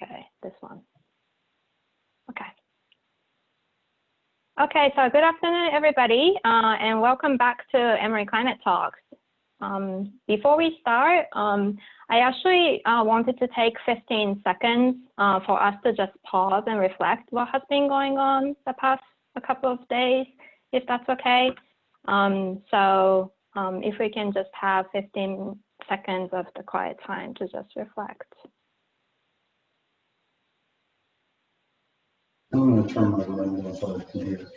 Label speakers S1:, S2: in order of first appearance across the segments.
S1: Okay, this one. Okay. Okay, so good afternoon, everybody, and welcome back to Emory Climate Talks. Before we start, I actually wanted to take 15 seconds for us to just pause and reflect what has been going on the past couple of days, if that's okay. If we can just have 15 seconds of the quiet time to just reflect.
S2: I'm going to turn my light off so I can hear it.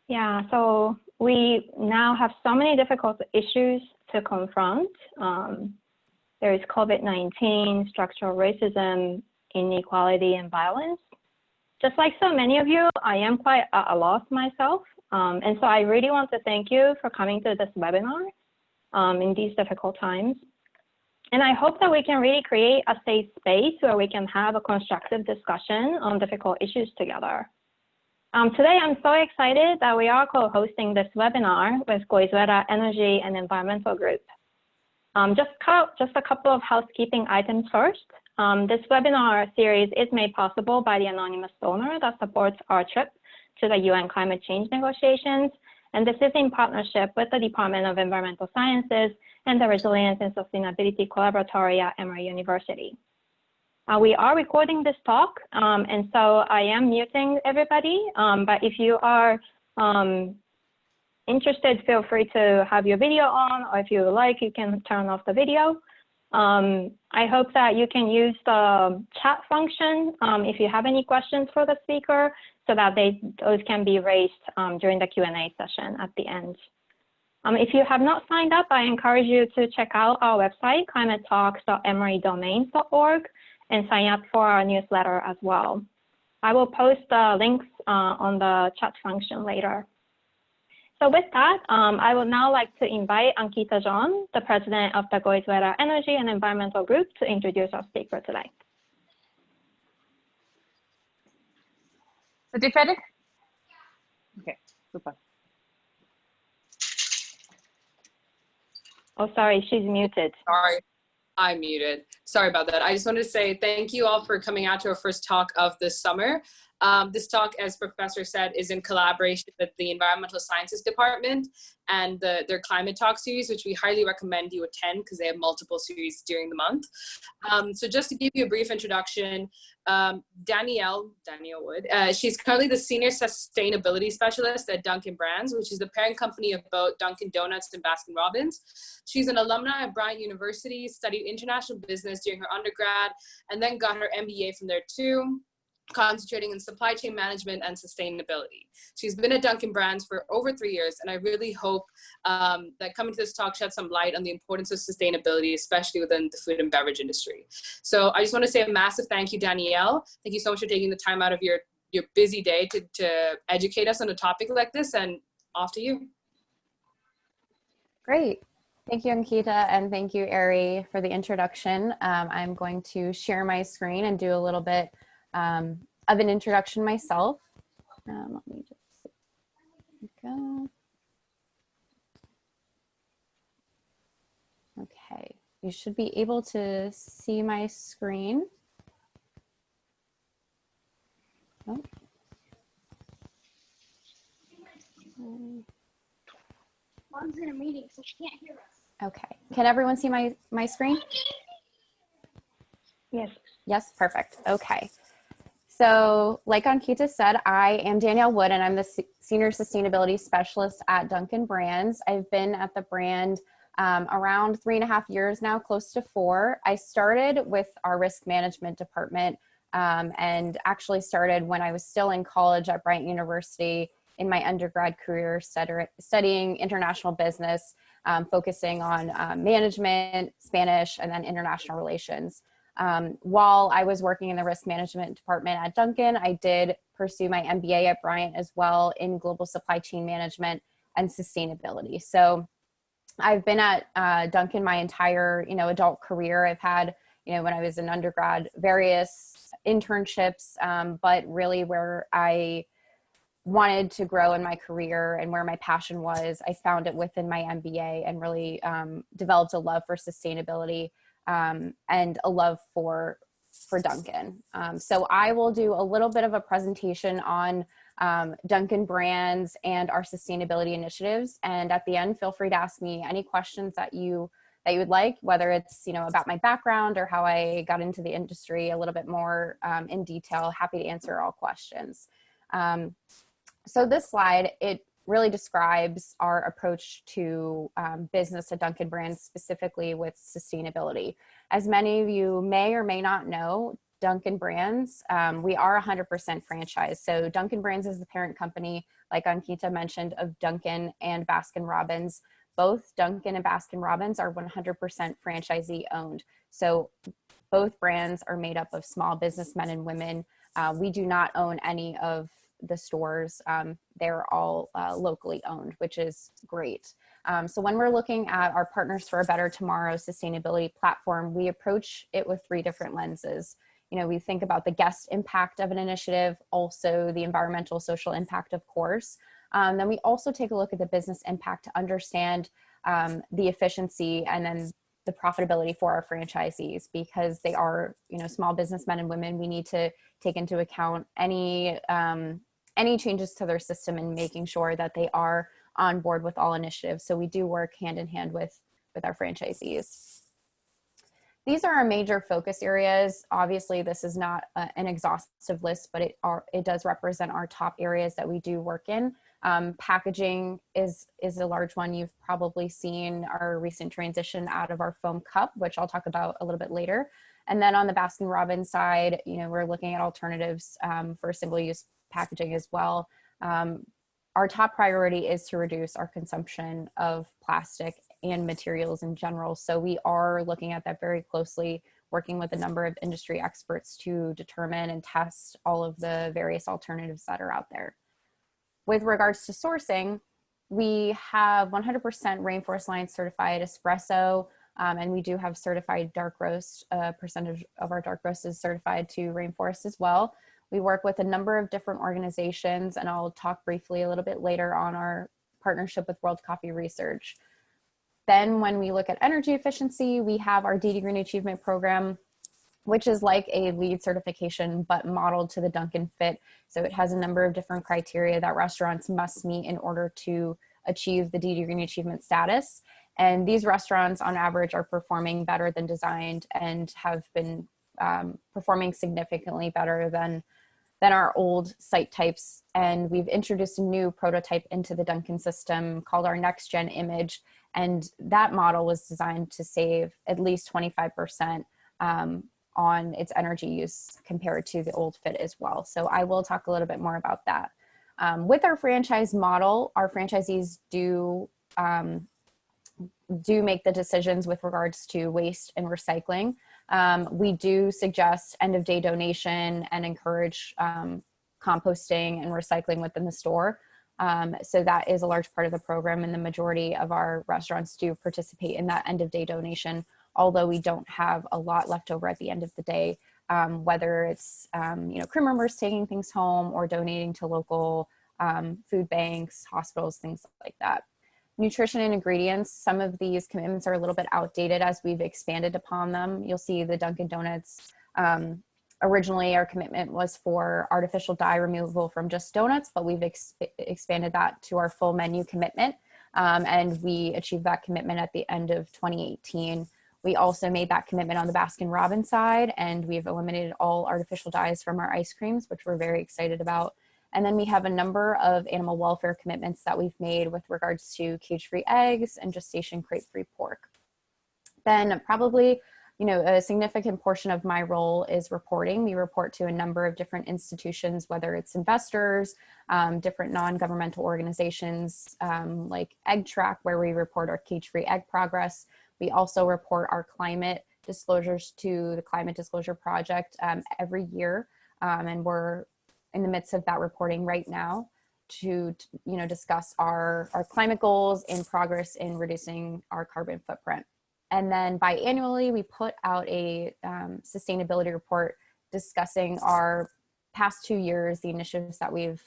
S1: Yeah, so we now have so many difficult issues to confront. There is COVID-19, structural racism, inequality, and violence. Just like so many of you, I am quite at a loss myself. And so I really want to thank you for coming to this webinar in these difficult times. And I hope that we can really create a safe space where we can have a constructive discussion on difficult issues together. Today, I'm so excited that we are co-hosting this webinar with Goizueta Energy and Environmental Group. Just a couple of housekeeping items first. This webinar series is made possible by the anonymous donor that supports our trip to the UN climate change negotiations. And this is in partnership with the Department of Environmental Sciences and the Resilience and Sustainability Collaboratory at Emory University. We are recording this talk, and so I am muting everybody, but if you are interested, feel free to have your video on, or if you like, you can turn off the video. I hope that you can use the chat function if you have any questions for the speaker, so that those can be raised during the Q&A session at the end. If you have not signed up, I encourage you to check out our website, climatetalks.emorydomains.org, and sign up for our newsletter as well. I will post the links on the chat function later. So with that, I would now like to invite Ankita John, the president of the Goizueta Energy and Environmental Group, to introduce our speaker today.
S3: Is it ready? Okay, super.
S1: Oh, sorry, she's muted.
S3: Sorry. I'm muted. Sorry about that. I just wanted to say thank you all for coming out to our first talk of the summer. This talk, as Professor said, is in collaboration with the Environmental Sciences Department and their Climate Talk series, which we highly recommend you attend because they have multiple series during the month. So just to give you a brief introduction, Danielle Wood, she's currently the Senior Sustainability Specialist at Dunkin Brands, which is the parent company of both Dunkin' Donuts and Baskin Robbins. She's an alumni at Bryant University, studied international business during her undergrad, and then got her MBA from there too, concentrating in supply chain management and sustainability. She's been at Dunkin' Brands for over 3 years, and I really hope that coming to this talk sheds some light on the importance of sustainability, especially within the food and beverage industry. So I just want to say a massive thank you, Danielle. Thank you so much for taking the time out of your busy day to educate us on a topic like this, and off to you.
S4: Great. Thank you, Ankita, and thank you, Ari, for the introduction. I'm going to share my screen and do a little bit of an introduction myself. Let me just go. Okay, you should be able to see my screen. Oh.
S5: Mom's in a meeting, so she can't hear us.
S4: Okay, can everyone see my screen?
S1: Yes.
S4: Yes, perfect. Okay. So like Ankita said, I am Danielle Wood, and I'm the Senior Sustainability Specialist at Dunkin' Brands. I've been at the brand around 3.5 years now, close to 4. I started with our risk management department and actually started when I was still in college at Bryant University in my undergrad career, studying international business, focusing on management, Spanish, and then international relations. While I was working in the risk management department at Dunkin', I did pursue my MBA at Bryant as well in global supply chain management and sustainability. So I've been at Dunkin' my entire, adult career. I've had, when I was in undergrad, various internships, but really where I wanted to grow in my career and where my passion was, I found it within my MBA and really developed a love for sustainability and a love for Dunkin. So I will do a little bit of a presentation on Dunkin brands and our sustainability initiatives. And at the end, feel free to ask me any questions that you would like, whether it's, about my background or how I got into the industry a little bit more in detail. Happy to answer all questions. So this slide, it really describes our approach to business at Dunkin brands, specifically with sustainability. As many of you may or may not know, Dunkin brands, we are 100% franchise. So Dunkin brands is the parent company, like Ankita mentioned, of Dunkin and Baskin Robbins. Both Dunkin and Baskin Robbins are 100% franchisee owned. So both brands are made up of small businessmen and women. We do not own any of the stores. They're all locally owned, which is great. So when we're looking at our Partners for a Better Tomorrow sustainability platform, we approach it with 3 different lenses. We think about the guest impact of an initiative, also the environmental social impact, of course. Then we also take a look at the business impact to understand the efficiency and then the profitability for our franchisees, because they are, small businessmen and women. We need to take into account any changes to their system and making sure that they are on board with all initiatives. So we do work hand in hand with our franchisees. These are our major focus areas. Obviously, this is not an exhaustive list, but it does represent our top areas that we do work in. Packaging is a large one. You've probably seen our recent transition out of our foam cup, which I'll talk about a little bit later. And then on the Baskin Robbins side, we're looking at alternatives for single-use packaging as well. Our top priority is to reduce our consumption of plastic and materials in general. So we are looking at that very closely, working with a number of industry experts to determine and test all of the various alternatives that are out there. With regards to sourcing, we have 100% Rainforest Alliance certified espresso, and we do have certified dark roast. Percentage of our dark roast is certified to Rainforest as well. We work with a number of different organizations, and I'll talk briefly a little bit later on our partnership with World Coffee Research. Then when we look at energy efficiency, we have our DD Green Achievement Program, which is like a LEED certification, but modeled to the Dunkin fit. So it has a number of different criteria that restaurants must meet in order to achieve the DD Green Achievement status. And these restaurants on average are performing better than designed and have been performing significantly better than our old site types. And we've introduced a new prototype into the Dunkin system called our Next Gen Image. And that model was designed to save at least 25% on its energy use compared to the old fit as well. So I will talk a little bit more about that. With our franchise model, our franchisees do make the decisions with regards to waste and recycling. We do suggest end of day donation and encourage composting and recycling within the store. So that is a large part of the program, and the majority of our restaurants do participate in that end of day donation, although we don't have a lot left over at the end of the day, whether it's crew members taking things home or donating to local food banks, hospitals, things like that. Nutrition and ingredients, some of these commitments are a little bit outdated as we've expanded upon them. You'll see the Dunkin' Donuts. Originally, our commitment was for artificial dye removal from just donuts, but we've expanded that to our full menu commitment. And we achieved that commitment at the end of 2018. We also made that commitment on the Baskin Robbins side, and we've eliminated all artificial dyes from our ice creams, which we're very excited about. And then we have a number of animal welfare commitments that we've made with regards to cage-free eggs and gestation crate-free pork. Then probably, a significant portion of my role is reporting. We report to a number of different institutions, whether it's investors, different non-governmental organizations like Egg Track, where we report our cage-free egg progress. We also report our climate disclosures to the Climate Disclosure Project every year, and we're in the midst of that reporting right now to discuss our climate goals and progress in reducing our carbon footprint. And then biannually, we put out a sustainability report discussing our past 2 years, the initiatives that we've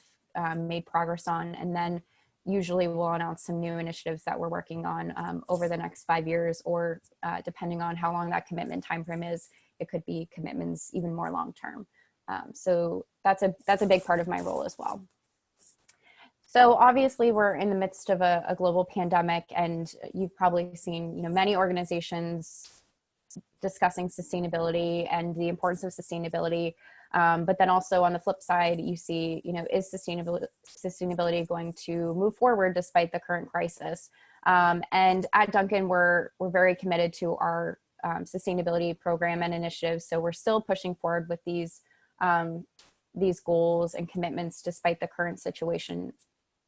S4: made progress on, and then usually we'll announce some new initiatives that we're working on over the next 5 years, or depending on how long that commitment timeframe is, it could be commitments even more long-term. So that's a big part of my role as well. So obviously we're in the midst of a global pandemic, and you've probably seen, you know, many organizations discussing sustainability and the importance of sustainability. But then also on the flip side, you see, you know, is sustainability going to move forward despite the current crisis? And at Duncan, we're very committed to our sustainability program and initiatives. So we're still pushing forward with these goals and commitments despite the current situation.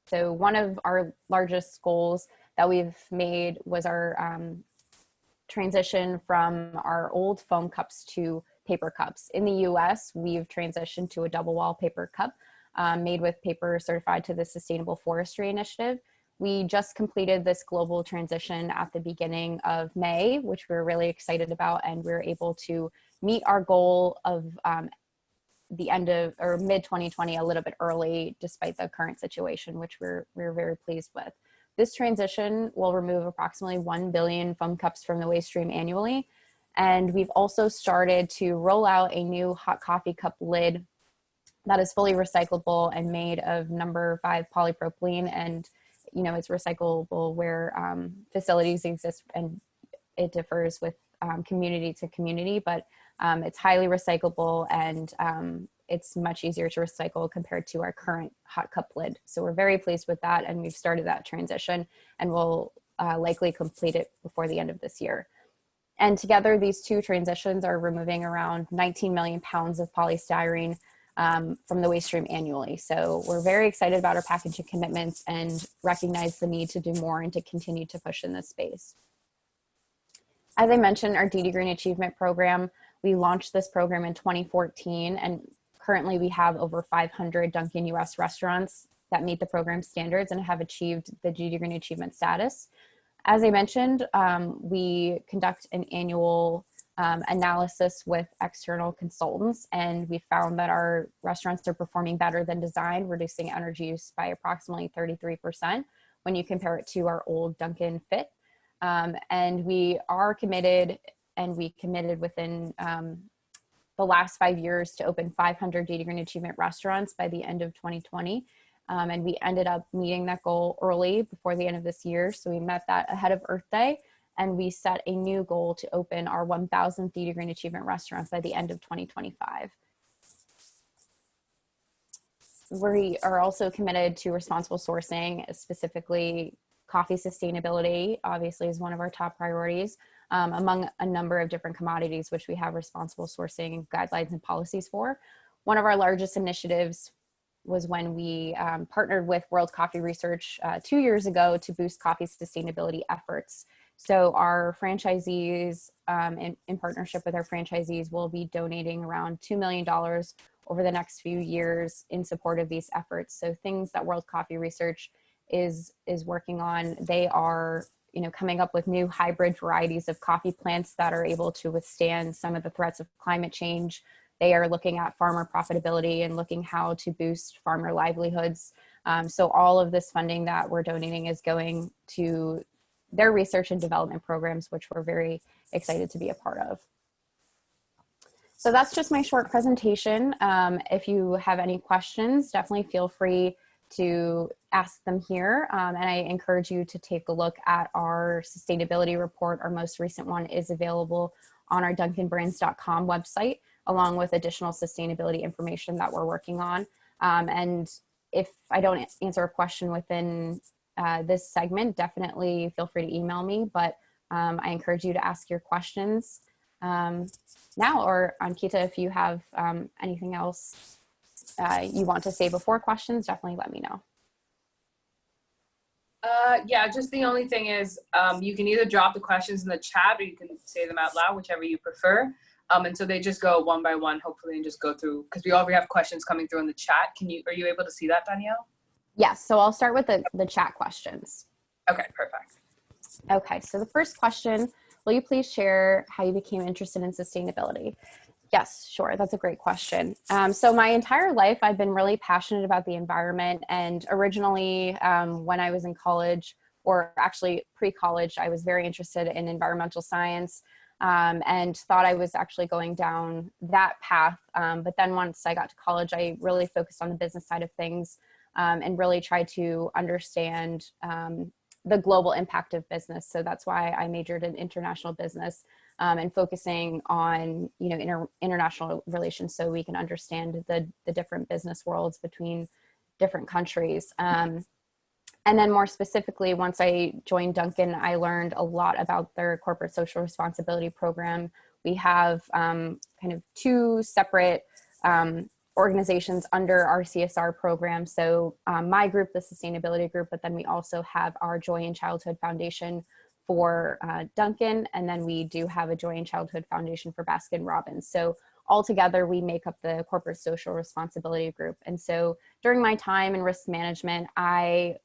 S4: So one of our largest goals that we've made was our transition from our old foam cups to paper cups. In the US, we've transitioned to a double wall paper cup made with paper certified to the Sustainable Forestry Initiative. We just completed this global transition at the beginning of May, which we're really excited about, and we're able to meet our goal of the end of, or mid 2020, a little bit early despite the current situation, which we're very pleased with. This transition will remove approximately 1 billion foam cups from the waste stream annually. And we've also started to roll out a new hot coffee cup lid that is fully recyclable and made of number 5 polypropylene. And, you know, it's recyclable where facilities exist, and it differs with community to community, but it's highly recyclable, and it's much easier to recycle compared to our current hot cup lid. So we're very pleased with that, and we've started that transition, and we'll likely complete it before the end of this year. And together, these two transitions are removing around 19 million pounds of polystyrene from the waste stream annually. So we're very excited about our packaging commitments and recognize the need to do more and to continue to push in this space. As I mentioned, our DD Green Achievement Program, we launched this program in 2014, and currently we have over 500 Dunkin' US restaurants that meet the program standards and have achieved the DD Green Achievement status. As I mentioned, we conduct an annual analysis with external consultants, and we found that our restaurants are performing better than design, reducing energy use by approximately 33% when you compare it to our old Dunkin' Fit. And we are committed, and we committed within the last 5 years to open 500 DD Green Achievement restaurants by the end of 2020. And we ended up meeting that goal early before the end of this year. So we met that ahead of Earth Day, and we set a new goal to open our 1,000th DD Green Achievement restaurants by the end of 2025. We are also committed to responsible sourcing, specifically coffee sustainability, obviously, is one of our top priorities, among a number of different commodities, which we have responsible sourcing guidelines and policies for. One of our largest initiatives was when we partnered with World Coffee Research 2 years ago to boost coffee sustainability efforts. So our franchisees, in partnership with our franchisees, will be donating around $2 million over the next few years in support of these efforts. So things that World Coffee Research is working on, they are, you know, coming up with new hybrid varieties of coffee plants that are able to withstand some of the threats of climate change. They are looking at farmer profitability and looking how to boost farmer livelihoods. So all of this funding that we're donating is going to their research and development programs, which we're very excited to be a part of. So that's just my short presentation. If you have any questions, definitely feel free to ask them here. And I encourage you to take a look at our sustainability report. Our most recent one is available on our dunkinbrands.com website, along with additional sustainability information that we're working on. And if I don't answer a question within this segment, definitely feel free to email me, but I encourage you to ask your questions now, or Ankita, if you have anything else you want to say before questions, definitely let me know.
S3: Yeah, just the only thing is you can either drop the questions in the chat or you can say them out loud, whichever you prefer. And so they just go one by one, hopefully, and just go through, because we already have questions coming through in the chat. Are you able to see that, Danielle?
S4: Yes, so I'll start with the chat questions.
S3: Okay, perfect.
S4: Okay, so the first question will you please share how you became interested in sustainability? Yes, sure. That's a great question. So my entire life, I've been really passionate about the environment. And originally, when I was in college, or actually pre-college, I was very interested in environmental science, and thought I was actually going down that path. But then once I got to college, I really focused on the business side of things, and really tried to understand the global impact of business. So that's why I majored in international business, and focusing on, international relations, so we can understand the different business worlds between different countries. And then more specifically, once I joined Duncan, I learned a lot about their corporate social responsibility program. We have kind of two separate organizations under our CSR program. So my group, the sustainability group, but then we also have our Joy in Childhood Foundation for Duncan, and then we do have a Joy in Childhood Foundation for Baskin Robbins. So altogether, we make up the corporate social responsibility group. And so during my time in risk management, I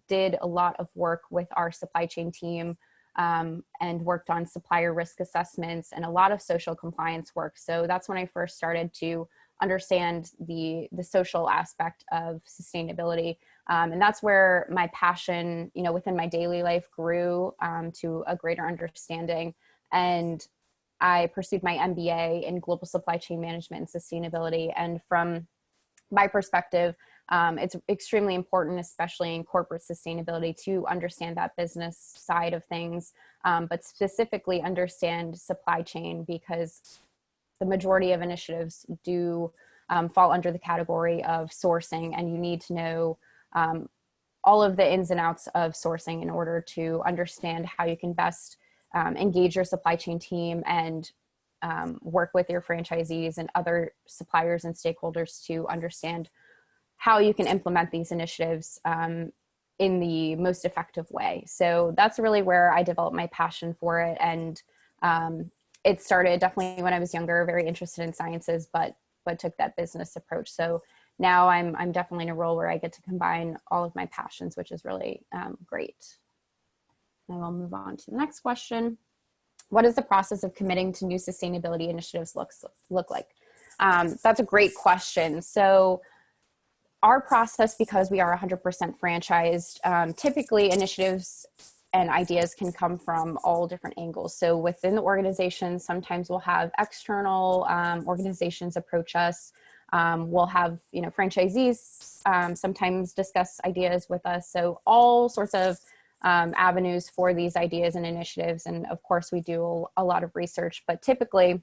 S4: did a lot of work with our supply chain team, and worked on supplier risk assessments and a lot of social compliance work. So that's when I first started to understand the social aspect of sustainability. And that's where my passion, within my daily life grew to a greater understanding. And I pursued my MBA in global supply chain management and sustainability. And from my perspective, it's extremely important, especially in corporate sustainability, to understand that business side of things, but specifically understand supply chain, because the majority of initiatives do fall under the category of sourcing, and you need to know all of the ins and outs of sourcing in order to understand how you can best engage your supply chain team and work with your franchisees and other suppliers and stakeholders to understand how you can implement these initiatives in the most effective way. So that's really where I developed my passion for it. And it started definitely when I was younger, very interested in sciences, but took that business approach. So now I'm definitely in a role where I get to combine all of my passions, which is really great. And we'll move on to the next question. What does the process of committing to new sustainability initiatives look like? That's a great question. So our process, because we are 100% franchised, typically initiatives and ideas can come from all different angles. So within the organization, sometimes we'll have external organizations approach us. We'll have, franchisees sometimes discuss ideas with us. So all sorts of avenues for these ideas and initiatives. And of course, we do a lot of research, but typically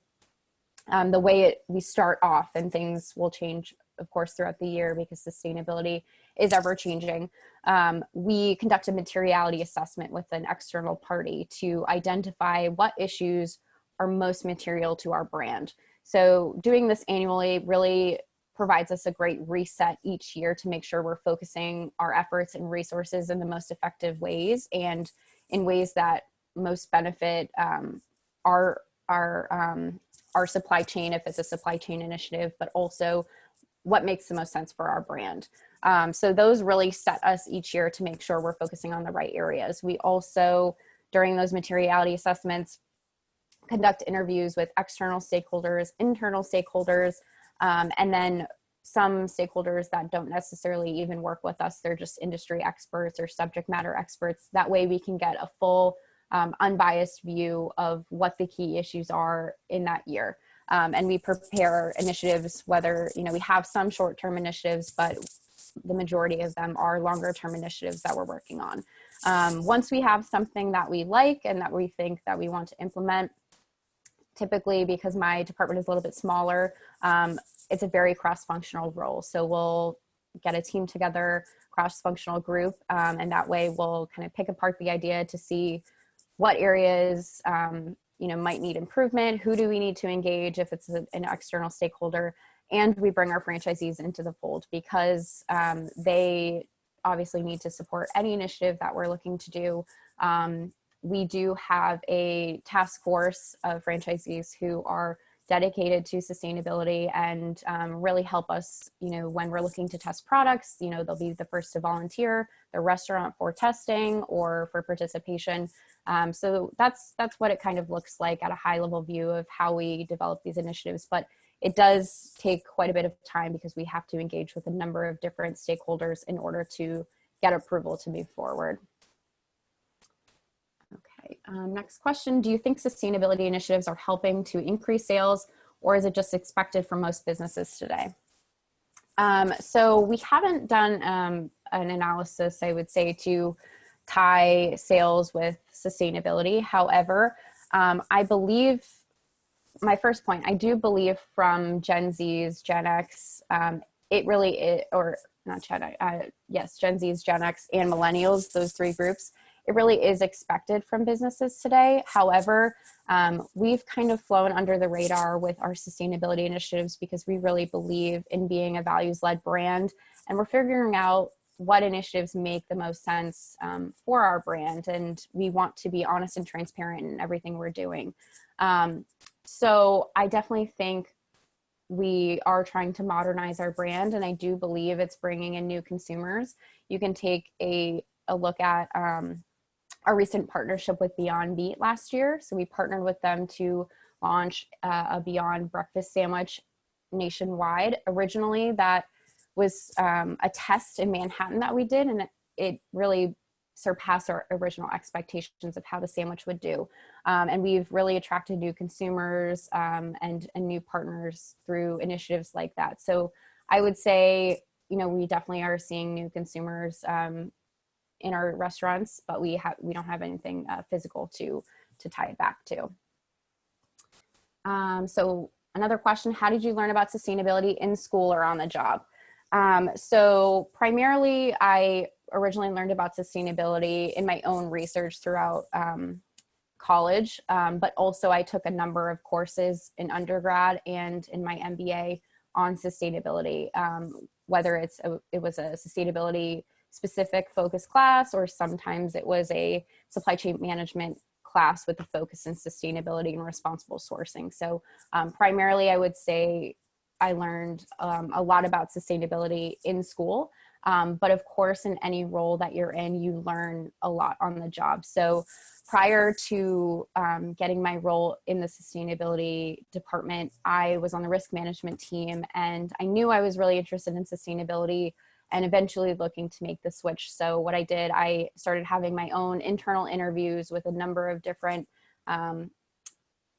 S4: the way we start off, and things will change, of course, throughout the year, because sustainability is ever changing. We conduct a materiality assessment with an external party to identify what issues are most material to our brand. So doing this annually really provides us a great reset each year to make sure we're focusing our efforts and resources in the most effective ways, and in ways that most benefit our supply chain, if it's a supply chain initiative, but also what makes the most sense for our brand. So those really set us each year to make sure we're focusing on the right areas. We also, during those materiality assessments, conduct interviews with external stakeholders, internal stakeholders, and then some stakeholders that don't necessarily even work with us. They're just industry experts or subject matter experts. That way we can get a full unbiased view of what the key issues are in that year. And we prepare initiatives, whether, we have some short-term initiatives, but the majority of them are longer-term initiatives that we're working on. Once we have something that we like and that we think that we want to implement, typically, because my department is a little bit smaller, it's a very cross-functional role. So we'll get a team together, cross-functional group, and that way we'll kind of pick apart the idea to see what areas might need improvement, who do we need to engage if it's an external stakeholder, and we bring our franchisees into the fold, because they obviously need to support any initiative that we're looking to do. We do have a task force of franchisees who are dedicated to sustainability and really help us, when we're looking to test products. They'll be the first to volunteer the restaurant for testing or for participation. So that's what it kind of looks like at a high level view of how we develop these initiatives. But it does take quite a bit of time because we have to engage with a number of different stakeholders in order to get approval to move forward. Okay, next question. Do you think sustainability initiatives are helping to increase sales, or is it just expected for most businesses today? So we haven't done an analysis, I would say, to tie sales with sustainability. However, I believe, my first point, I do believe from Gen Z's, Gen X, it really is, or not Gen X, yes, Gen Z's, Gen X, and millennials, those three groups, it really is expected from businesses today. However, we've kind of flown under the radar with our sustainability initiatives because we really believe in being a values-led brand, and we're figuring out what initiatives make the most sense for our brand, and we want to be honest and transparent in everything we're doing. So I definitely think we are trying to modernize our brand, and I do believe it's bringing in new consumers. You can take a look at our recent partnership with Beyond Meat last year. So we partnered with them to launch a Beyond breakfast sandwich nationwide. Originally, that was a test in Manhattan that we did, and it really surpass our original expectations of how the sandwich would do. And we've really attracted new consumers and new partners through initiatives like that. So I would say, we definitely are seeing new consumers in our restaurants, but we don't have anything physical to tie it back to. So another question, how did you learn about sustainability in school or on the job? So primarily, I originally learned about sustainability in my own research throughout college, but also I took a number of courses in undergrad and in my MBA on sustainability, whether it was a sustainability specific focus class, or sometimes it was a supply chain management class with a focus in sustainability and responsible sourcing. So primarily, I would say I learned a lot about sustainability in school, but of course, in any role that you're in, you learn a lot on the job. So prior to getting my role in the sustainability department, I was on the risk management team, and I knew I was really interested in sustainability and eventually looking to make the switch. So what I did, I started having my own internal interviews with a number of different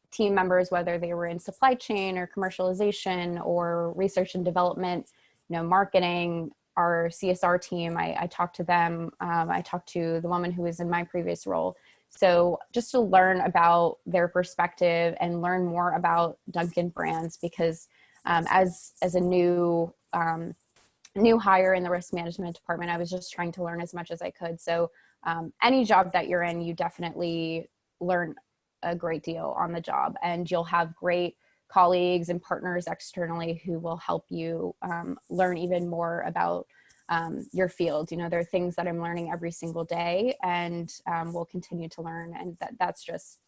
S4: team members, whether they were in supply chain or commercialization or research and development, marketing, our CSR team. I talked to them. I talked to the woman who was in my previous role. So just to learn about their perspective and learn more about Dunkin brands, because as a new hire in the risk management department, I was just trying to learn as much as I could. So any job that you're in, you definitely learn a great deal on the job, and you'll have great colleagues and partners externally who will help you learn even more about your field. There are things that I'm learning every single day, and will continue to learn, and that's just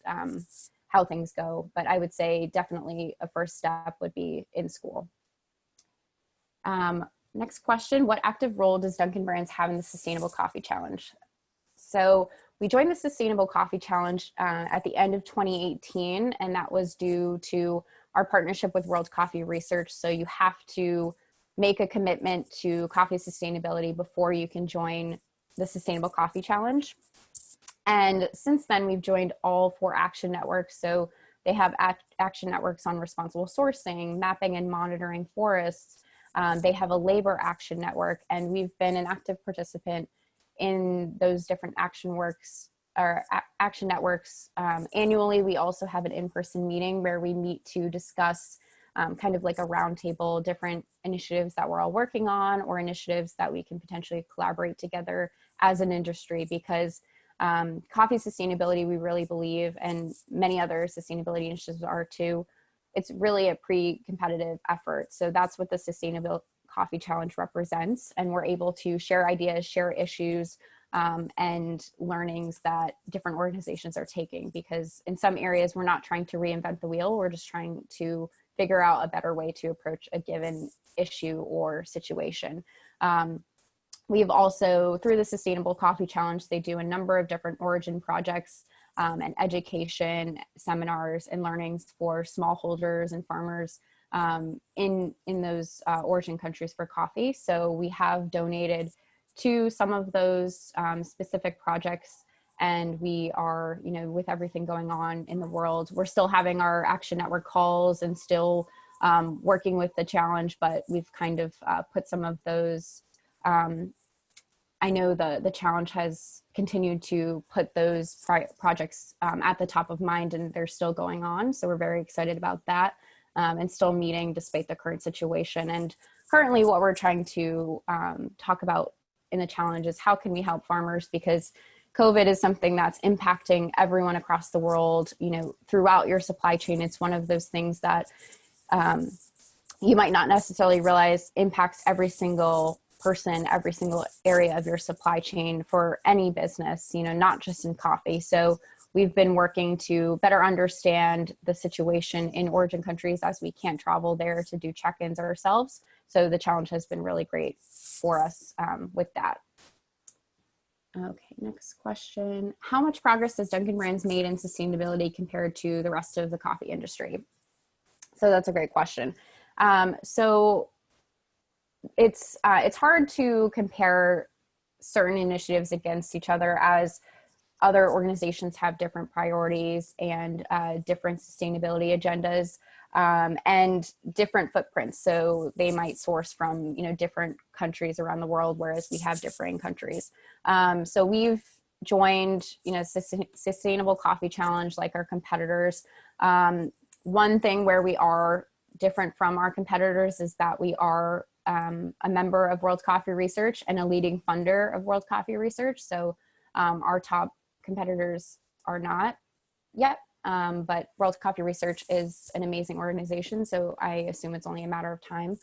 S4: how things go. But I would say definitely a first step would be in school. Next question, what active role does Dunkin Brands have in the Sustainable Coffee Challenge? So we joined the Sustainable Coffee Challenge at the end of 2018, and that was due to our partnership with World Coffee Research. So you have to make a commitment to coffee sustainability before you can join the Sustainable Coffee Challenge. And since then, we've joined all 4 action networks. So they have action networks on responsible sourcing, mapping and monitoring forests. They have a labor action network, and we've been an active participant in those different action networks. Annually, we also have an in-person meeting where we meet to discuss kind of like a roundtable, different initiatives that we're all working on, or initiatives that we can potentially collaborate together as an industry, because coffee sustainability, we really believe, and many other sustainability initiatives are too, it's really a pre-competitive effort. So that's what the Sustainable Coffee Challenge represents. And we're able to share ideas, share issues, and learnings that different organizations are taking, because in some areas we're not trying to reinvent the wheel, we're just trying to figure out a better way to approach a given issue or situation. We've also, through the Sustainable Coffee Challenge, they do a number of different origin projects and education seminars and learnings for smallholders and farmers in those origin countries for coffee. So we have donated to some of those specific projects, and we are, you know, with everything going on in the world, we're still having our Action Network calls and still working with the challenge, but we've kind of put some of those, I know the challenge has continued to put those projects at the top of mind, and they're still going on. So we're very excited about that, and still meeting despite the current situation. And currently what we're trying to talk about in the challenge is how can we help farmers, because COVID is something that's impacting everyone across the world, you know, throughout your supply chain. It's one of those things that you might not necessarily realize impacts every single person, every single area of your supply chain for any business, you know, not just in coffee. So we've been working to better understand the situation in origin countries, as we can't travel there to do check-ins ourselves. So the challenge has been really great for us with that. Okay, next question. How much progress has Dunkin' Brands made in sustainability compared to the rest of the coffee industry? So that's a great question. So it's hard to compare certain initiatives against each other, as other organizations have different priorities and different sustainability agendas and different footprints. So they might source from, you know, different countries around the world, whereas we have differing countries. So we've joined, you know, Sustainable Coffee Challenge like our competitors. One thing where we are different from our competitors is that we are a member of World Coffee Research and a leading funder of World Coffee Research. So our top competitors are not yet, but World Coffee Research is an amazing organization. So I assume it's only a matter of time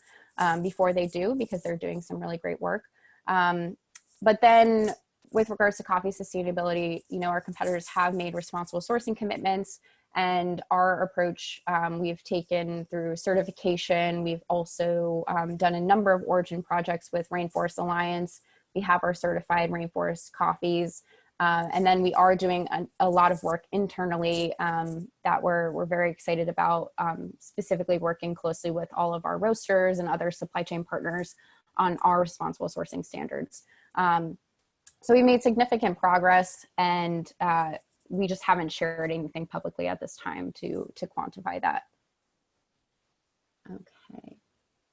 S4: before they do, because they're doing some really great work. But then with regards to coffee sustainability, you know, our competitors have made responsible sourcing commitments, and our approach we've taken through certification. We've also done a number of origin projects with Rainforest Alliance. We have our certified rainforest coffees. And then we are doing a lot of work internally that we're very excited about, specifically working closely with all of our roasters and other supply chain partners on our responsible sourcing standards. So we made significant progress, and we just haven't shared anything publicly at this time to quantify that. Okay,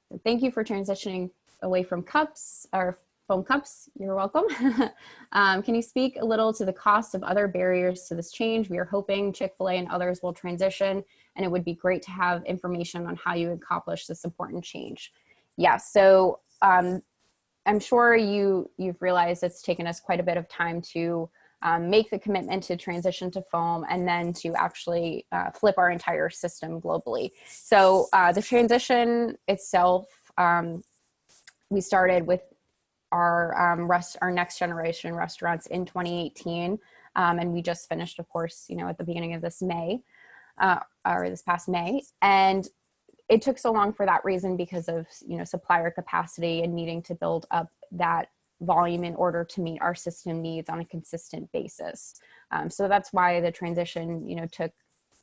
S4: so thank you for transitioning away from cups or foam cups. You're welcome. Can you speak a little to the cost of other barriers to this change? We are hoping Chick-fil-A and others will transition, and it would be great to have information on how you accomplish this important change. Yeah, so I'm sure you've realized it's taken us quite a bit of time to make the commitment to transition to foam, and then to actually flip our entire system globally. So the transition itself, we started with our next generation restaurants in 2018, and we just finished, of course, you know, at the beginning of this May, or this past May, and it took so long for that reason because of, you know, supplier capacity and needing to build up that volume in order to meet our system needs on a consistent basis. So that's why the transition, you know, took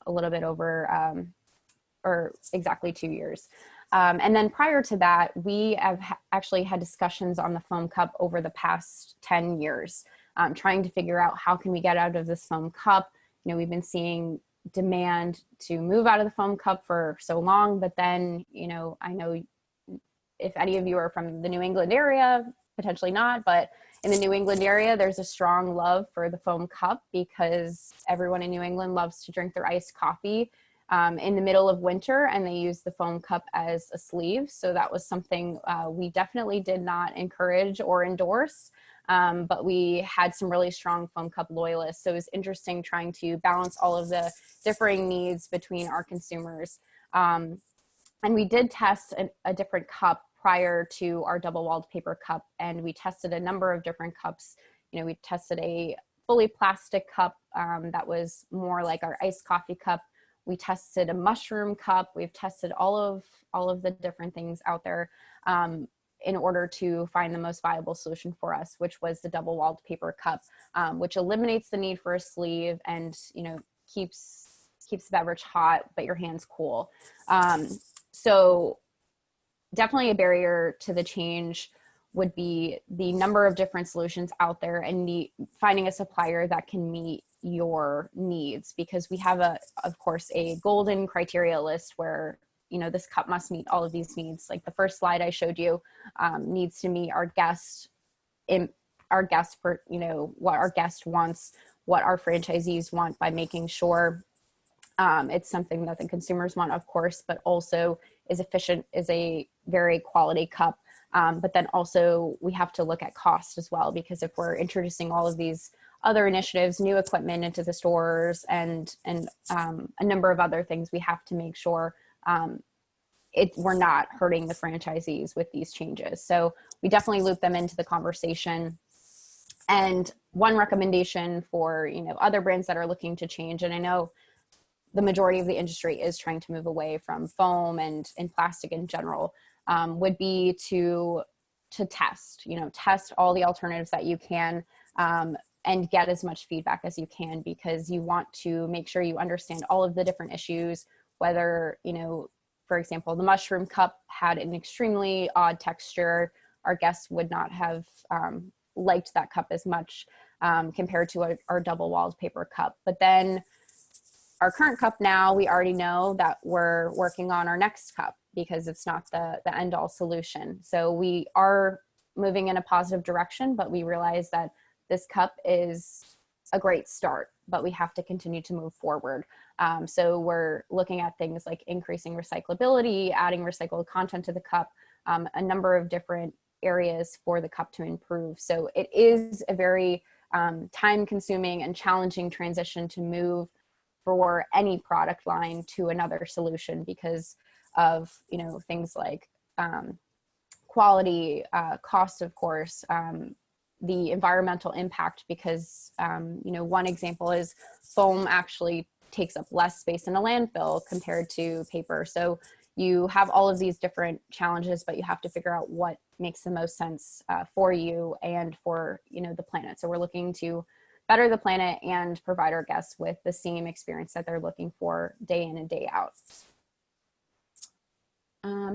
S4: a little bit over, or exactly 2 years. And then prior to that, we have actually had discussions on the foam cup over the past 10 years, trying to figure out how can we get out of this foam cup. You know, we've been seeing demand to move out of the foam cup for so long, but then, you know, I know if any of you are from the New England area, potentially not, but in the New England area, there's a strong love for the foam cup because everyone in New England loves to drink their iced coffee in the middle of winter, and they use the foam cup as a sleeve. So that was something we definitely did not encourage or endorse, but we had some really strong foam cup loyalists. So it was interesting trying to balance all of the differing needs between our consumers. And we did test a different cup prior to our double-walled paper cup, and we tested a number of different cups, we tested a fully plastic cup that was more like our iced coffee cup. We tested a mushroom cup. We've tested all of the different things out there in order to find the most viable solution for us, which was the double-walled paper cup, which eliminates the need for a sleeve and, keeps the beverage hot, but your hands cool. So definitely a barrier to the change would be the number of different solutions out there and finding a supplier that can meet your needs, because we have of course, a golden criteria list where, this cup must meet all of these needs. Like the first slide I showed you needs to meet what our guest wants, what our franchisees want, by making sure it's something that the consumers want, of course, but also is efficient, is a very quality cup. But then also we have to look at cost as well, because if we're introducing all of these other initiatives, new equipment into the stores and a number of other things, we have to make sure we're not hurting the franchisees with these changes. So we definitely loop them into the conversation. And one recommendation for, other brands that are looking to change, and I know the majority of the industry is trying to move away from foam and plastic in general, would be to test, test all the alternatives that you can, and get as much feedback as you can, because you want to make sure you understand all of the different issues, whether, for example, the mushroom cup had an extremely odd texture. Our guests would not have liked that cup as much compared to our double-walled paper cup. But then our current cup now, we already know that we're working on our next cup, because it's not the end-all solution. So we are moving in a positive direction, but we realize that this cup is a great start, but we have to continue to move forward. So we're looking at things like increasing recyclability, adding recycled content to the cup, a number of different areas for the cup to improve. So it is a very time-consuming and challenging transition to move for any product line to another solution, because of things like quality, cost, of course, the environmental impact, because one example is foam actually takes up less space in a landfill compared to paper. So you have all of these different challenges, but you have to figure out what makes the most sense for you and for the planet. So we're looking to better the planet and provide our guests with the same experience that they're looking for day in and day out.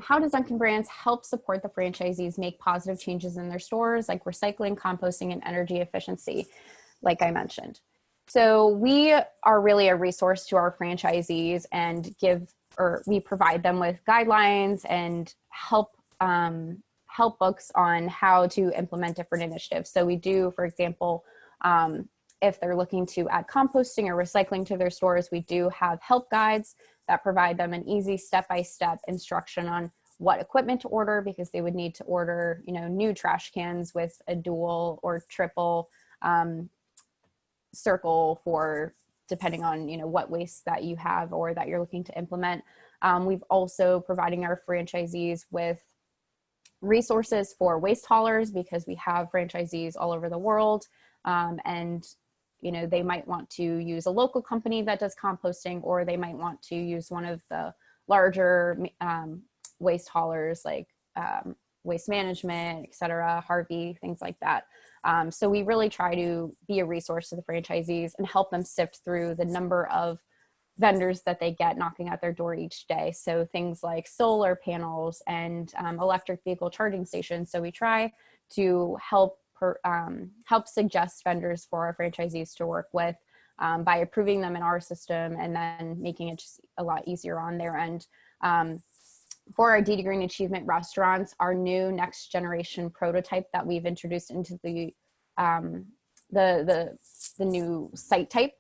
S4: How does Dunkin' Brands help support the franchisees make positive changes in their stores, like recycling, composting, and energy efficiency, like I mentioned? So we are really a resource to our franchisees and we provide them with guidelines and help books on how to implement different initiatives. So we do, for example, if they're looking to add composting or recycling to their stores, we do have help guides that provide them an easy step-by-step instruction on what equipment to order, because they would need to order, new trash cans with a dual or triple circle for, depending on, what waste that you have or that you're looking to implement. We've also providing our franchisees with resources for waste haulers, because we have franchisees all over the world, and they might want to use a local company that does composting, or they might want to use one of the larger waste haulers like Waste Management, et cetera, Harvey, things like that. So we really try to be a resource to the franchisees and help them sift through the number of vendors that they get knocking at their door each day. So things like solar panels and electric vehicle charging stations. So we try to help suggest vendors for our franchisees to work with by approving them in our system and then making it just a lot easier on their end. For our DD Green Achievement restaurants, our new next generation prototype that we've introduced into the new site type,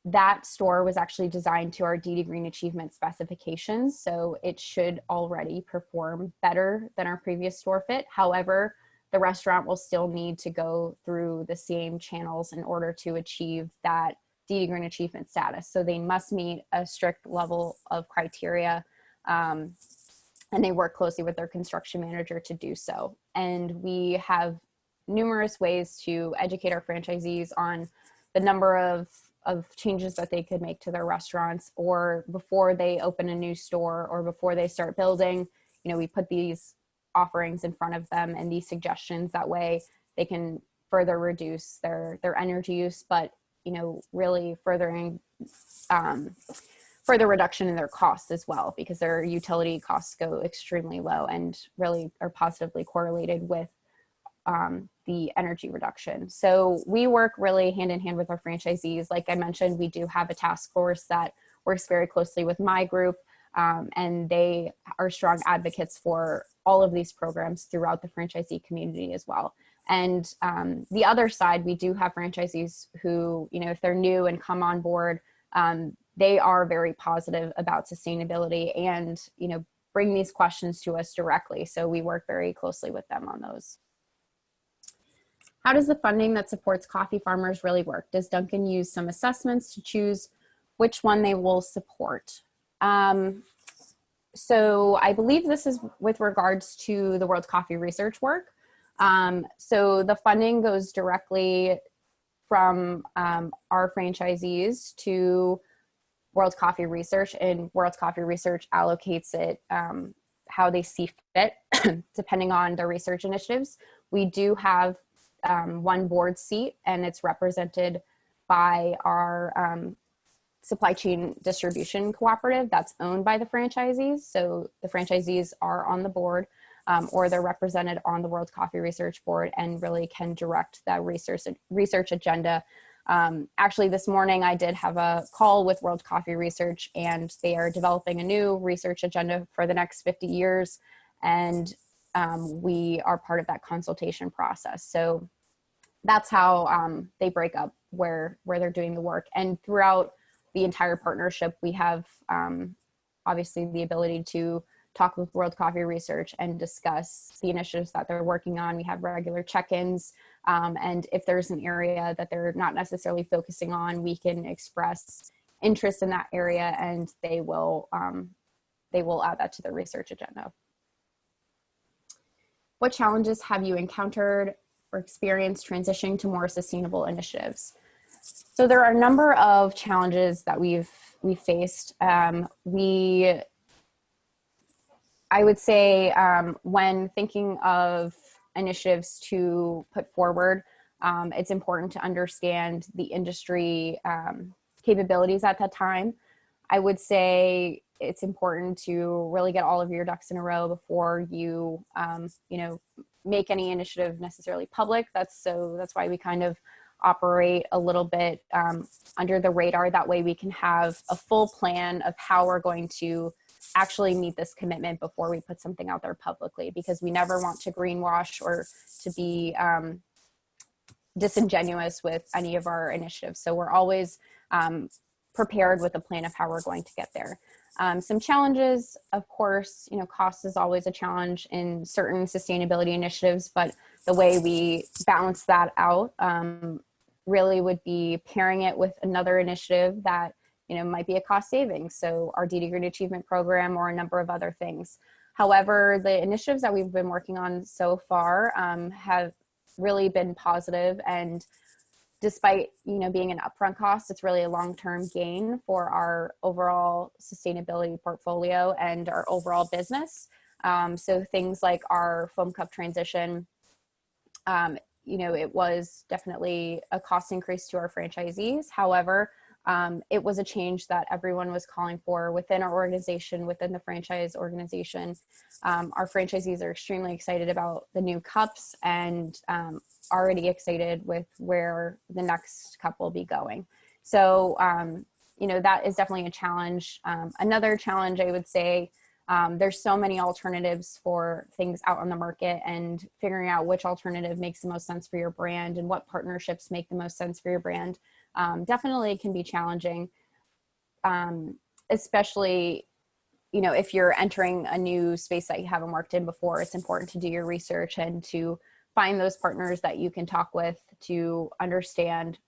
S4: that store was actually designed to our DD Green Achievement specifications. So it should already perform better than our previous store fit. However, the restaurant will still need to go through the same channels in order to achieve that DD Green Achievement status. So they must meet a strict level of criteria, and they work closely with their construction manager to do so. And we have numerous ways to educate our franchisees on the number of changes that they could make to their restaurants, or before they open a new store or before they start building. You know, we put these offerings in front of them and these suggestions. That way they can further reduce their energy use, but, you know, really furthering further reduction in their costs as well, because their utility costs go extremely low and really are positively correlated with the energy reduction. So we work really hand in hand with our franchisees. Like I mentioned, we do have a task force that works very closely with my group, and they are strong advocates for all of these programs throughout the franchisee community as well. And the other side, we do have franchisees who, you know, if they're new and come on board, they are very positive about sustainability and, you know, bring these questions to us directly. So we work very closely with them on those. How does the funding that supports coffee farmers really work? Does Duncan use some assessments to choose which one they will support? So I believe this is with regards to the World Coffee Research work. So the funding goes directly from our franchisees to World Coffee Research, and World Coffee Research allocates it how they see fit, depending on their research initiatives. We do have one board seat, and it's represented by our supply chain distribution cooperative that's owned by the franchisees. So the franchisees are on the board, or they're represented on the World Coffee Research Board, and really can direct that research agenda. Actually, this morning I did have a call with World Coffee Research, and they are developing a new research agenda for the next 50 years. And we are part of that consultation process. So that's how they break up where they're doing the work. And throughout the entire partnership, we have obviously the ability to talk with World Coffee Research and discuss the initiatives that they're working on. We have regular check-ins, and if there's an area that they're not necessarily focusing on, we can express interest in that area, and they will add that to the research agenda. What challenges have you encountered or experienced transitioning to more sustainable initiatives? So there are a number of challenges that we've faced. I would say when thinking of initiatives to put forward, it's important to understand the industry capabilities at that time. I would say it's important to really get all of your ducks in a row before you, you know, make any initiative necessarily public. That's why we kind of operate a little bit under the radar. That way we can have a full plan of how we're going to actually meet this commitment before we put something out there publicly, because we never want to greenwash or to be disingenuous with any of our initiatives. So we're always prepared with a plan of how we're going to get there. Some challenges, of course, you know, cost is always a challenge in certain sustainability initiatives, but the way we balance that out really would be pairing it with another initiative that, you know, might be a cost savings. So our DD Green Achievement Program or a number of other things. However, the initiatives that we've been working on so far have really been positive, and despite, you know, being an upfront cost, it's really a long-term gain for our overall sustainability portfolio and our overall business. So things like our foam cup transition, you know, it was definitely a cost increase to our franchisees. However, it was a change that everyone was calling for within our organization, within the franchise organization. Our franchisees are extremely excited about the new cups, and already excited with where the next cup will be going. So, you know, that is definitely a challenge. Another challenge, I would say, there's so many alternatives for things out on the market, and figuring out which alternative makes the most sense for your brand and what partnerships make the most sense for your brand definitely can be challenging, especially, you know, if you're entering a new space that you haven't worked in before. It's important to do your research and to find those partners that you can talk with to understand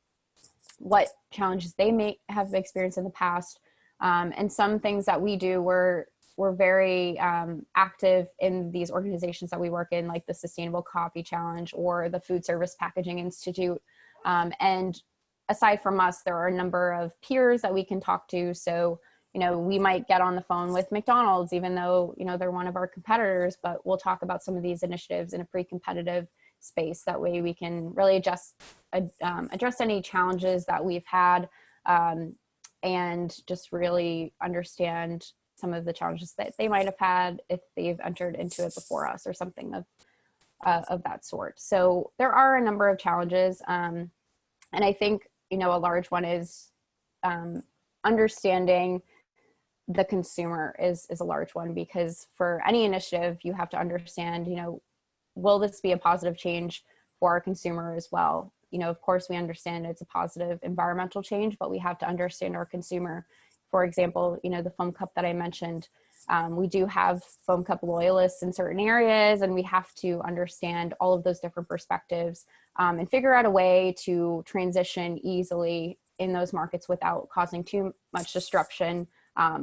S4: what challenges they may have experienced in the past. And some things that we do, we're we're very active in these organizations that we work in, like the Sustainable Coffee Challenge or the Food Service Packaging Institute. And aside from us, there are a number of peers that we can talk to. So, you know, we might get on the phone with McDonald's, even though, you know, they're one of our competitors, but we'll talk about some of these initiatives in a pre-competitive space. That way we can really address any challenges that we've had, and just really understand some of the challenges that they might have had if they've entered into it before us or something of that sort. So there are a number of challenges. And I think, you know, a large one is understanding the consumer is a large one, because for any initiative, you have to understand, you know, will this be a positive change for our consumer as well? You know, of course, we understand it's a positive environmental change, but we have to understand our consumer. For example, you know, the foam cup that I mentioned, we do have foam cup loyalists in certain areas, and we have to understand all of those different perspectives and figure out a way to transition easily in those markets without causing too much disruption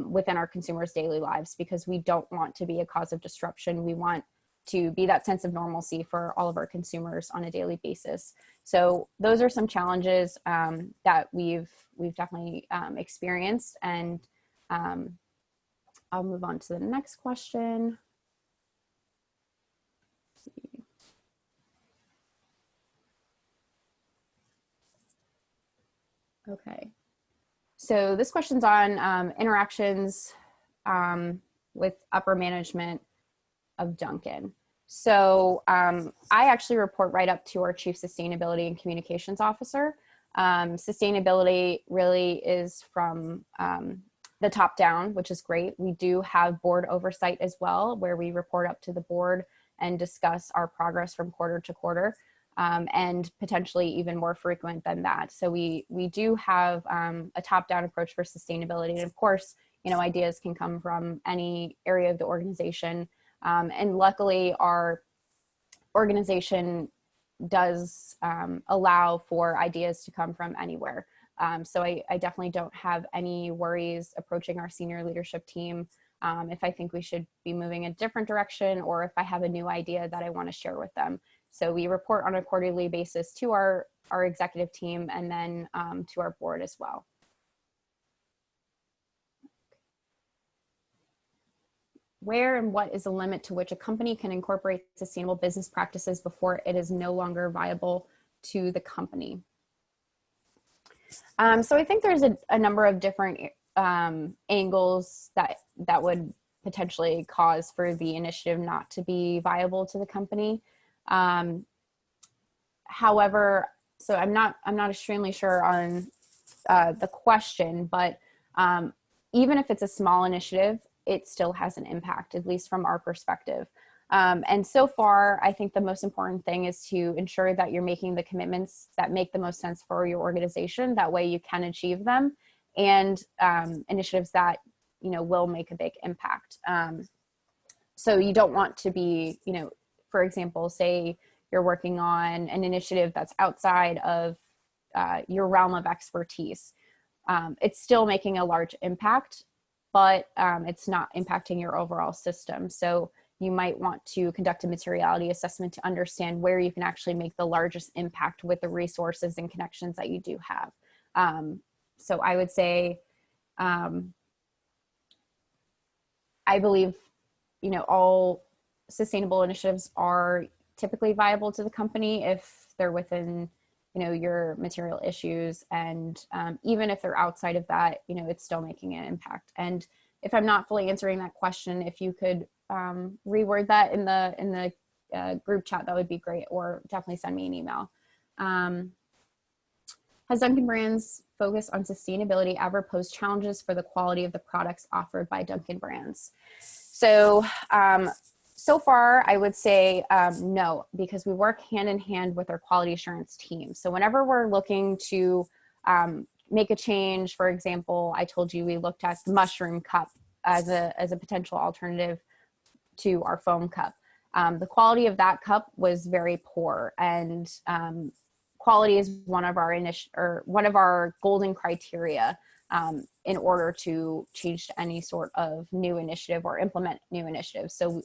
S4: within our consumers' daily lives, because we don't want to be a cause of disruption. We want to be that sense of normalcy for all of our consumers on a daily basis. So those are some challenges that we've definitely experienced. And I'll move on to the next question. Okay. So this question's on interactions with upper management of Duncan. So I actually report right up to our Chief Sustainability and Communications Officer. Sustainability really is from the top down, which is great. We do have board oversight as well, where we report up to the board and discuss our progress from quarter to quarter, and potentially even more frequent than that. So we do have a top-down approach for sustainability. And of course, you know, ideas can come from any area of the organization. And luckily, our organization does allow for ideas to come from anywhere. So I definitely don't have any worries approaching our senior leadership team if I think we should be moving a different direction, or if I have a new idea that I want to share with them. So we report on a quarterly basis to our executive team, and then to our board as well. Where and what is the limit to which a company can incorporate sustainable business practices before it is no longer viable to the company? So I think there's a number of different angles that would potentially cause for the initiative not to be viable to the company. However, so I'm not extremely sure on the question, but even if it's a small initiative, it still has an impact, at least from our perspective. And so far, I think the most important thing is to ensure that you're making the commitments that make the most sense for your organization. That way you can achieve them, and initiatives that, you know, will make a big impact. So you don't want to be, you know, for example, say you're working on an initiative that's outside of your realm of expertise. It's still making a large impact, but it's not impacting your overall system. So you might want to conduct a materiality assessment to understand where you can actually make the largest impact with the resources and connections that you do have. So I would say, I believe, you know, all sustainable initiatives are typically viable to the company if they're within, you know, your material issues. And even if they're outside of that, you know, it's still making an impact. And if I'm not fully answering that question, if you could reword that in the group chat, that would be great, or definitely send me an email. Has Dunkin Brands' focus on sustainability ever posed challenges for the quality of the products offered by Dunkin Brands? So, so far, I would say no, because we work hand in hand with our quality assurance team. So whenever we're looking to make a change, for example, I told you we looked at the mushroom cup as a potential alternative to our foam cup. The quality of that cup was very poor, and quality is one of our golden criteria in order to change to any sort of new initiative or implement new initiatives. So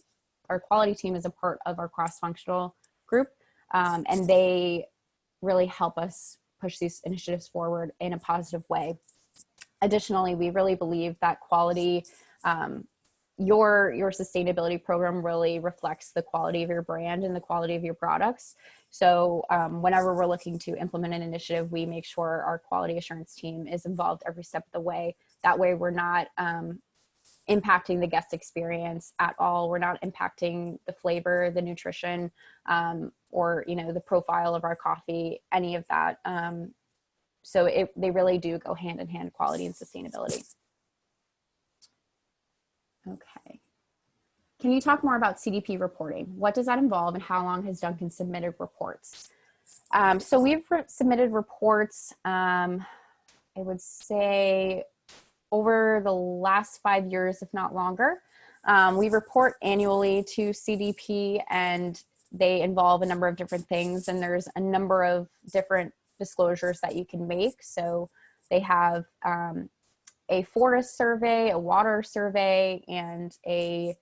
S4: our quality team is a part of our cross-functional group, and they really help us push these initiatives forward in a positive way. Additionally, we really believe that quality, your sustainability program really reflects the quality of your brand and the quality of your products. So whenever we're looking to implement an initiative, we make sure our quality assurance team is involved every step of the way. That way we're not impacting the guest experience at all. We're not impacting the flavor, the nutrition, or the profile of our coffee, any of that. So they really do go hand in hand, quality and sustainability. Okay. Can you talk more about CDP reporting? What does that involve and how long has Duncan submitted reports? So we've submitted reports, I would say over the last 5 years, if not longer. We report annually to CDP and they involve a number of different things, and there's a number of different disclosures that you can make. So they have a forest survey, a water survey, and a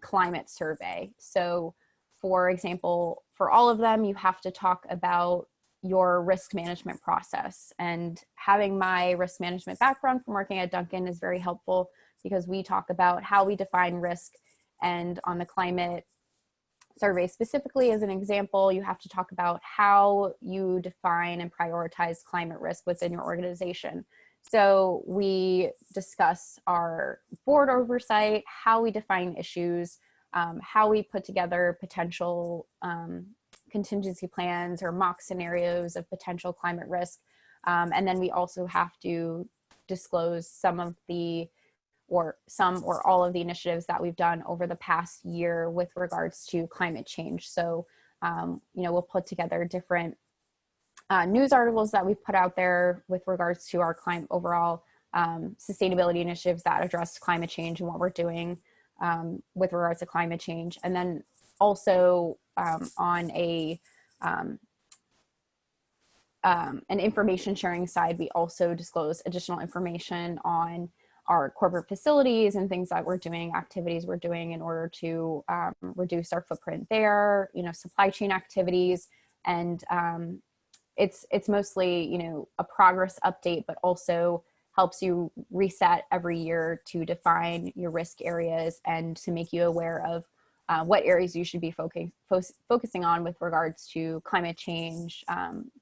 S4: climate survey. So for example, for all of them, you have to talk about your risk management process, and having my risk management background from working at Dunkin is very helpful because we talk about how we define risk. And on the climate survey specifically, as an example, you have to talk about how you define and prioritize climate risk within your organization. So we discuss our board oversight, how we define issues, how we put together potential contingency plans or mock scenarios of potential climate risk. And then we also have to disclose some or all of the initiatives that we've done over the past year with regards to climate change. So, we'll put together different news articles that we've put out there with regards to our overall sustainability initiatives that address climate change and what we're doing with regards to climate change. And then also on an information sharing side, we also disclose additional information on our corporate facilities and things that we're doing, activities we're doing in order to reduce our footprint there, supply chain activities. And it's mostly, a progress update, but also helps you reset every year to define your risk areas and to make you aware of what areas you should be focusing on with regards to climate change,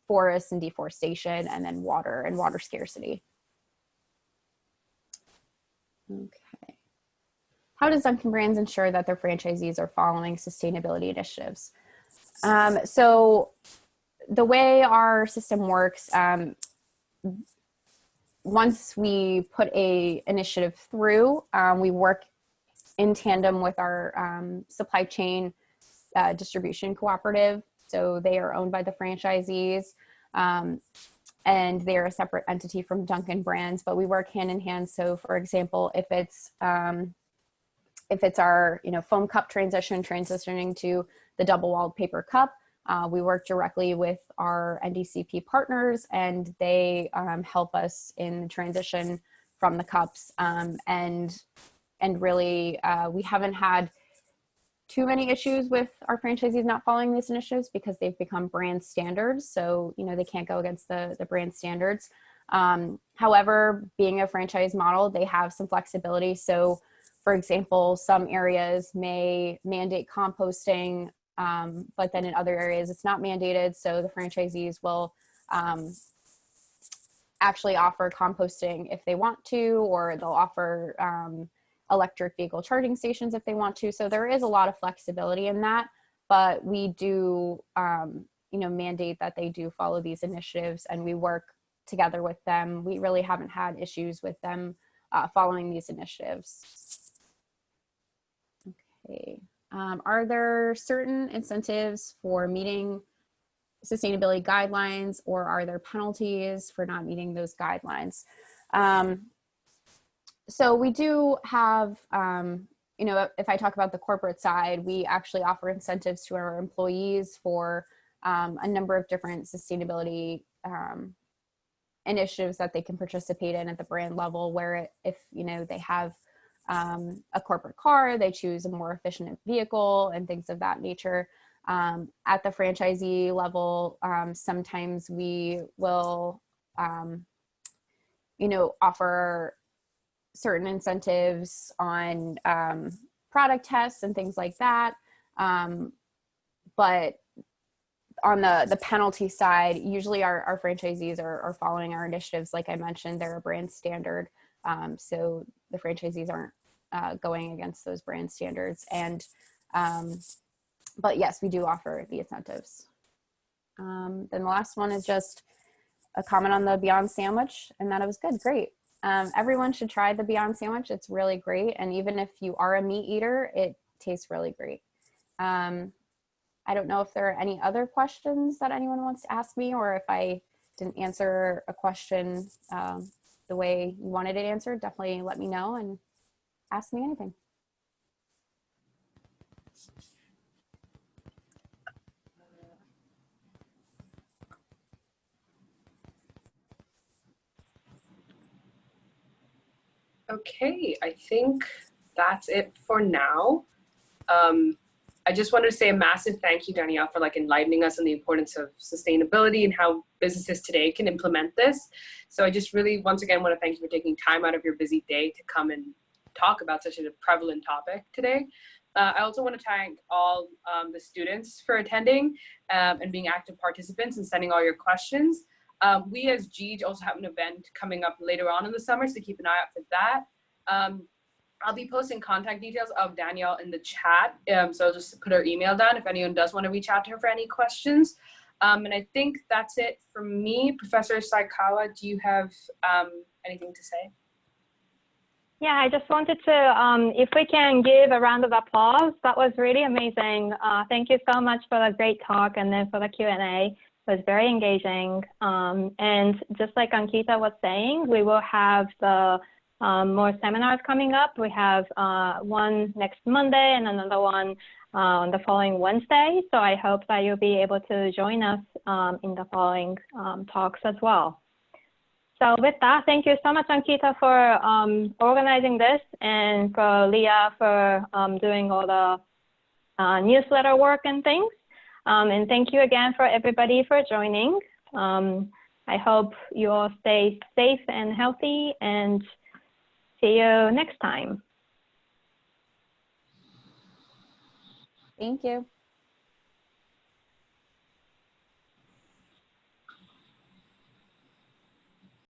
S4: forests and deforestation, and then water and water scarcity. Okay. How does Dunkin' Brands ensure that their franchisees are following sustainability initiatives? So the way our system works, once we put a initiative through, we work in tandem with our supply chain distribution cooperative. So they are owned by the franchisees, and they're a separate entity from Dunkin' Brands, but we work hand in hand. So for example, if it's our foam cup transitioning to the double-walled paper cup, we work directly with our NDCP partners, and they help us in the transition from the cups. And really, we haven't had too many issues with our franchisees not following these initiatives because they've become brand standards. So, they can't go against the brand standards. However, being a franchise model, they have some flexibility. So for example, some areas may mandate composting, but then in other areas it's not mandated. So the franchisees will actually offer composting if they want to, or they'll offer electric vehicle charging stations if they want to. So there is a lot of flexibility in that, but we do, mandate that they do follow these initiatives, and we work together with them. We really haven't had issues with them following these initiatives. Okay. Are there certain incentives for meeting sustainability guidelines, or are there penalties for not meeting those guidelines? So we do have, if I talk about the corporate side, we actually offer incentives to our employees for a number of different sustainability initiatives that they can participate in at the brand level, where if, you know, they have a corporate car, they choose a more efficient vehicle and things of that nature. At the franchisee level, sometimes we will, you know, offer certain incentives on product tests and things like that. But on the penalty side, usually our franchisees are following our initiatives. Like I mentioned, they're a brand standard. So the franchisees aren't going against those brand standards. And, but yes, we do offer the incentives. Then the last one is just a comment on the Beyond Sandwich, and that it was good. Great. Everyone should try the Beyond Sandwich. It's really great. And even if you are a meat eater, it tastes really great. I don't know if there are any other questions that anyone wants to ask me, or if I didn't answer a question the way you wanted it answered, definitely let me know and ask me anything.
S3: Okay, I think that's it for now. I just wanted to say a massive thank you, Danielle, for like enlightening us on the importance of sustainability and how businesses today can implement this. So I just really, once again, want to thank you for taking time out of your busy day to come and talk about such a prevalent topic today. I also want to thank all the students for attending and being active participants and sending all your questions. We as GEEG also have an event coming up later on in the summer, so keep an eye out for that. I'll be posting contact details of Danielle in the chat, so I'll just put her email down if anyone does want to reach out to her for any questions. And I think that's it from me. Professor Saikawa, do you have anything to say?
S1: Yeah, I just wanted to, if we can give a round of applause, that was really amazing. Thank you so much for the great talk and then for the Q&A. It was very engaging. And just like Ankita was saying, we will have the more seminars coming up. We have one next Monday and another one on the following Wednesday. So I hope that you'll be able to join us in the following talks as well. So with that, thank you so much, Ankita, for organizing this, and for Leah for doing all the newsletter work and things. And thank you again for everybody for joining. I hope you all stay safe and healthy, and see you next time.
S4: Thank you.